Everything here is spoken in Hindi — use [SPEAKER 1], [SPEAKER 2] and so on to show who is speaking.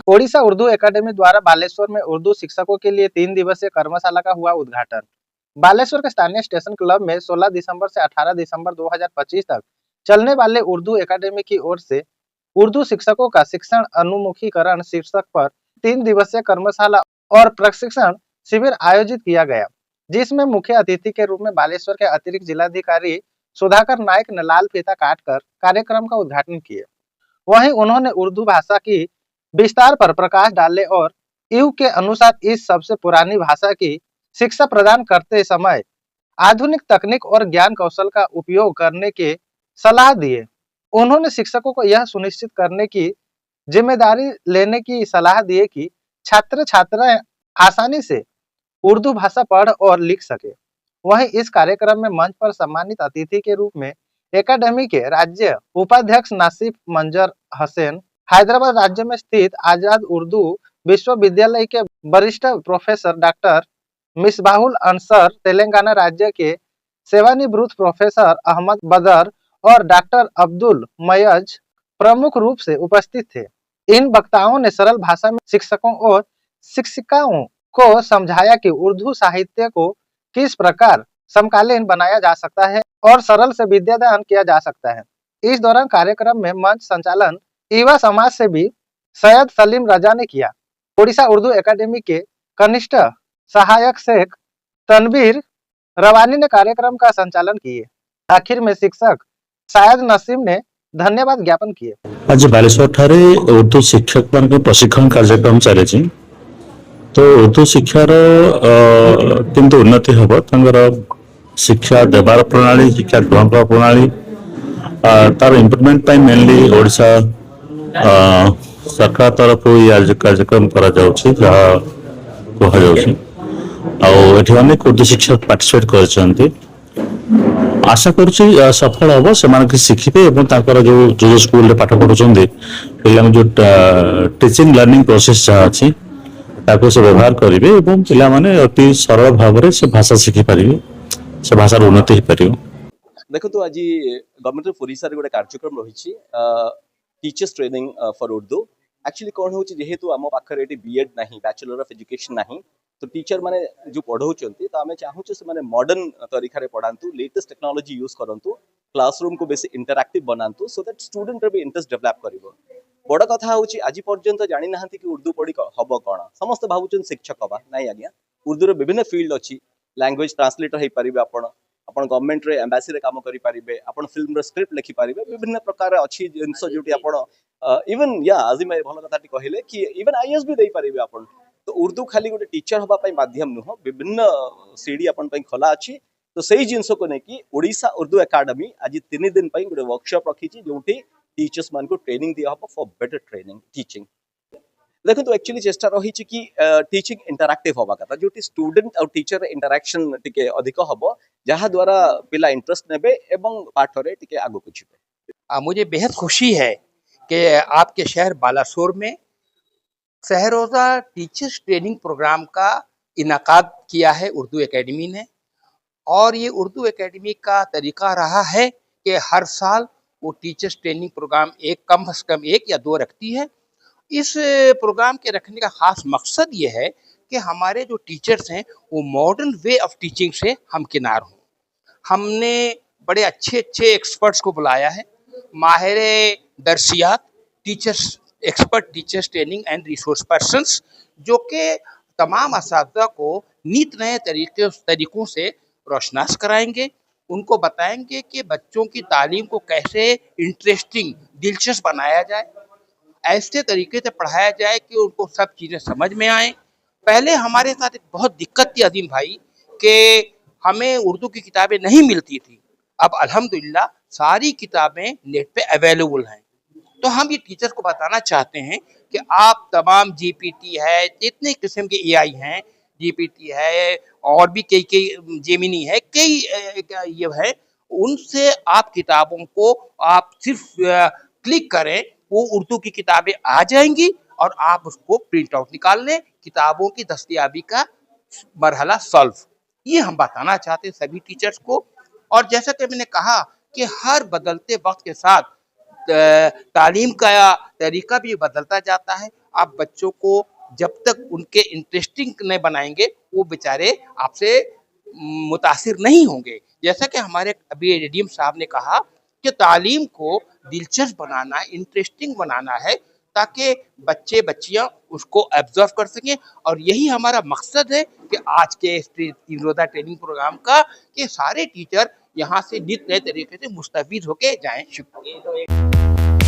[SPEAKER 1] ओडिशा उर्दू एकेडमी द्वारा बालेश्वर में उर्दू शिक्षकों के लिए 3 दिवसीय कर्मशाला का हुआ उद्घाटन। बालेश्वर के स्थानीय स्टेशन क्लब में 16 दिसंबर से 18 दिसंबर 2025 तक चलने वाले उर्दू एकेडमी की ओर से उर्दू शिक्षकों का शिक्षण अनुमुखीकरण शीर्षक पर 3 दिवसीय कर्मशाला और प्रशिक्षण शिविर आयोजित किया गया, जिसमें मुख्य अतिथि के रूप में बालेश्वर के अतिरिक्त जिलाधिकारी सुधाकर नायक ने लाल फीता काटकर कार्यक्रम का उद्घाटन किए। वहीं उन्होंने उर्दू भाषा की विस्तार पर प्रकाश डाले और युग के अनुसार इस सबसे पुरानी भाषा की शिक्षा प्रदान करते समय आधुनिक तकनीक और ज्ञान कौशल का उपयोग करने के सलाह दिए। उन्होंने शिक्षकों को यह सुनिश्चित करने की जिम्मेदारी लेने की सलाह दी कि छात्र छात्राएं आसानी से उर्दू भाषा पढ़ और लिख सके। वहीं इस कार्यक्रम में मंच पर सम्मानित अतिथि के रूप में एकेडमी के राज्य उपाध्यक्ष नासिफ मंजर हसैन, हैदराबाद राज्य में स्थित आजाद उर्दू विश्वविद्यालय के वरिष्ठ प्रोफेसर डॉक्टर मिसबाहुल अंसर, तेलंगाना राज्य के सेवानिवृत्त प्रोफेसर अहमद बदर और डॉक्टर अब्दुल मयज प्रमुख रूप से उपस्थित थे। इन वक्ताओं ने सरल भाषा में शिक्षकों और शिक्षिकाओं को समझाया कि उर्दू साहित्य को किस प्रकार समकालीन बनाया जा सकता है और सरल से विद्यादान किया जा सकता है। इस दौरान कार्यक्रम में मंच संचालन युवा समाज से भी सैयद सलीम रजा ने किया। ओडिशा उर्दू एकेडमी के कनिष्ठ सहायक शेख तनवीर रवानी ने कार्यक्रम का संचालन किए। आखिर में शिक्षक शायद नसीम ने धन्यवाद ज्ञापन किए।
[SPEAKER 2] आज बालेश्वर ठारे उर्दू शिक्षक मान प्रशिक्षण कार्यक्रम चली तो उर्दू शिक्षार किंतु उन्नति हम शिक्षा देवार प्रणाली, शिक्षा ग्रहण कर प्रणाली तार इम्प्रूवमेंट मेनली ओडिशा सरकार तरफ ये कार्यक्रम करा जहाँ कहुच्छी अनेक उर्दू शिक्षक पार्टिसिपेट कर आशा करुच्ची सफल हम से शिखिबे और जो जो स्कूल पाठ पढ़ुं पे जो टीचिंग लर्निंग प्रोसेस जहाँ अच्छी से व्यवहार करेंगे और पिला माने अति सरल भाव से भाषा शिखि पारे, से भाषार उन्नति हो पार।
[SPEAKER 3] देखो तो आज गवर्नमेंट ऑफ ओडिशा रे गोटे कार्यक्रम रही teachers training for Urdu. Actually कौन हो जेहेतु आम पाखे ये बीएड ना बैचलर ऑफ एजुकेशन ना तो टीचर माने जो पढ़ाऊँ तो आम चाहूँ से मॉडर्न तरीका पढ़ातु, लेटेस्ट टेक्नोलॉजी यूज करंतु, क्लासरूम को बेसी इंटरैक्टिव बनातु सो दैट स्टूडेंट भी इंटरेस्ट डेवलप करिवो। बड़ कथा हूँ आज पर्यंत जानी ना कि उर्दू पढ़ी हम कौन, समस्त भावुन शिक्षक हवा ना आज्ञा। उर्दू विभिन्न फील्ड अच्छी, लैंग्वेज ट्रांसलेटर हो पारे, आपण गवर्नमेंट रे एम्बासी रे काम करि पारिबे, आपण फिल्म रे स्क्रिप्ट लिखि पारिबे, विभिन्न प्रकार अच्छी जिंस जोटी आपण इवन या आज मैं भल कथाटी कहले कि इवन आईएएस भी दे पारिबे आपण। तो उर्दू खाली गोटे टीचर हवा पई माध्यम नुह, विभिन्न सीडी आपण पई खोला अछि। तो सही जिंस को नेकी ओडिशा उर्दू एकेडमी आज 3 दिन पई गोटे वर्कशॉप रखी जोटी टीचर्स मान को ट्रेनिंग दिया हबो फॉर बेटर ट्रेनिंग टीचिंग। देखो तो एक्चुअली चेष्टा रही कि टीचिंग इंटरैक्टिव हवा कथा, जो स्टूडेंट और टीचर इंटरैक्शन टिके अधिक हबो, जहाँ द्वारा पिला इंटरेस्ट नेबे एवं पाठ रे टिके आगु को जीवे।
[SPEAKER 4] मुझे बेहद खुशी है कि आपके शहर बालासोर में सहरोजा टीचर्स ट्रेनिंग प्रोग्राम का इनाकाद किया है उर्दू एकेडमी ने। और ये उर्दू एकेडमी का तरीका रहा है कि हर साल वो टीचर्स ट्रेनिंग प्रोग्राम कम से कम 1 या 2 रखती है। इस प्रोग्राम के रखने का खास मकसद ये है कि हमारे जो टीचर्स हैं वो मॉडर्न वे ऑफ टीचिंग से हमकिनार हों। हमने बड़े अच्छे एक्सपर्ट्स को बुलाया है, माहिर दर्सियात, teachers expert, teachers training and resource persons, जो कि तमाम असातिज़ा को नित नए तरीकों से रोशनास कराएंगे, उनको बताएंगे कि बच्चों की तालीम को कैसे इंटरेस्टिंग, दिलचस्प बनाया जाए, ऐसे तरीके से पढ़ाया जाए कि उनको सब चीज़ें समझ में आए। पहले हमारे साथ एक बहुत दिक्कत थी अजीम भाई कि हमें उर्दू की किताबें नहीं मिलती थी। अब अल्हम्दुलिल्लाह सारी किताबें नेट पे अवेलेबल हैं। तो हम ये टीचर्स को बताना चाहते हैं कि आप तमाम जीपीटी है, जितने किस्म के एआई हैं, जीपीटी है और भी कई जेमिनी है, कई ये है, उनसे आप किताबों को आप सिर्फ क्लिक करें, वो उर्दू की किताबें आ जाएंगी और आप उसको प्रिंट आउट निकाल लें, किताबों की दस्तयाबी का मरहला सॉल्व। ये हम बताना चाहते हैं सभी टीचर्स को। और जैसा कि मैंने कहा कि हर बदलते वक्त के साथ तालीम का तरीका भी बदलता जाता है। आप बच्चों को जब तक उनके इंटरेस्टिंग नहीं बनाएंगे वो बेचारे आपसे मुतासिर नहीं होंगे। जैसा कि हमारे अभी एडीएम साहब ने कहा कि तालीम को दिलचस्प बनाना, इंटरेस्टिंग बनाना है ताकि बच्चे बच्चियां उसको एब्जॉर्व कर सकें। और यही हमारा मकसद है कि आज के इस 3 रोज़ा ट्रेनिंग प्रोग्राम का कि सारे टीचर यहाँ से नित नए तरीके से मुस्तफीद होके जाएं। शुक्रिया।